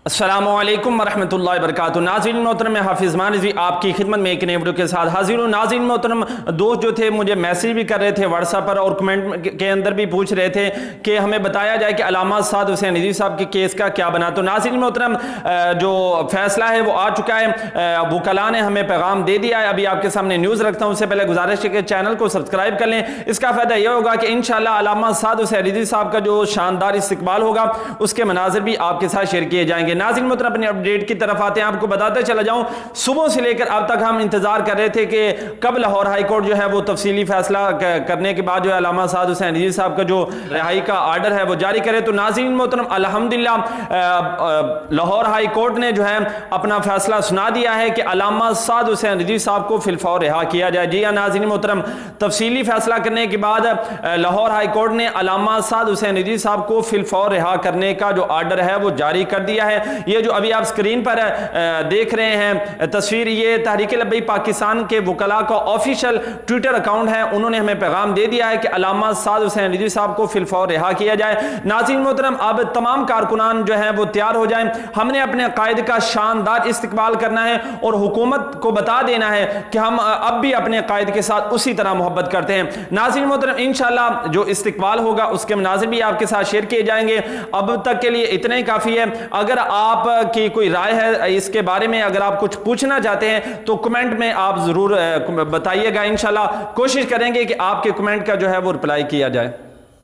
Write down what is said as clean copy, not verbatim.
अस्सलामुअलैकुम वरहमतुल्लाहि वबरकातुहू। नाज़रीन मोहतरम, मैं हाफिज ज़मान रिज़वी आपकी खिदमत में एक नए वीडियो के साथ हाजिर हूँ। नाज़रीन मोहतरम, दोस्त जो थे मुझे मैसेज भी कर रहे थे व्हाट्सएप पर और कमेंट के अंदर भी पूछ रहे थे कि हमें बताया जाए कि अलामा साद हुसैन रिज़वी साहब के केस का क्या बना। तो नाज़रीन मोहतरम, जो फैसला है वो आ चुका है, वकला ने हमें पैगाम दे दिया है। अभी आपके सामने न्यूज़ रखता हूँ, उससे पहले गुजारिश है कि चैनल को सब्सक्राइब कर लें। इसका फ़ायदा यह होगा कि इंशाअल्लाह अलामा साद हुसैन रिज़वी साहब का जो शानदार इस्तकबाल होगा उसके मनाज़िर भी आपके साथ शेयर किए जाएंगे। नाज़रीन मोहतरम, अपने अपडेट की तरफ आते हैं। आपको बताते चला जाऊं, सुबह से लेकर अब तक हम इंतजार कर रहे थे कि कब लाहौर हाई कोर्ट जो है वो तफसीली फैसला करने के बाद जो है अलामा साद हुसैन रिज़वी साहब का जो रिहाई का आर्डर है वो जारी करे। तो नाज़रीन मोहतरम, अल्हम्दुलिल्लाह लाहौर हाई कोर्ट ने जो है अपना फैसला सुना दिया है कि अलामा साद हुसैन रिज़वी साहब को फिलफौर रिहा किया जाए। जी हाँ नाज़रीन मोहतरम, तफसीली फैसला करने के बाद लाहौर हाई कोर्ट ने अलामा साद हुसैन रिज़वी साहब को फिलफौर रिहा करने का जो आर्डर है वो जारी कर दिया है। ये जो अभी आप स्क्रीन पर देख रहे हैं तस्वीर, ये तहरीक लब्बैक पाकिस्तान के वकला का ऑफिशियल ट्विटर अकाउंट है। उन्होंने हमें पैगाम दे दिया है कि अलामा साद हुसैन रिज़वी साहब को फिलफौर रिहा किया जाए। नाज़रीन मोहतरम, अब तमाम कारकुनान जो हैं वो तैयार हो जाएं। हमने अपने कायद का शानदार इस्तकबाल करना है और हुकूमत को बता देना है कि हम अब भी अपने कायद के साथ उसी तरह मोहब्बत करते हैं। नाज़रीन मोहतरम, इंशाअल्लाह जो इस्तकबाल होगा उसके मनाज़िर भी आपके साथ शेयर किए जाएंगे। अब तक के लिए इतना ही काफ़ी है। अगर आप की कोई राय है इसके बारे में, अगर आप कुछ पूछना चाहते हैं तो कमेंट में आप जरूर बताइएगा। इंशाल्लाह कोशिश करेंगे कि आपके कमेंट का जो है वो रिप्लाई किया जाए।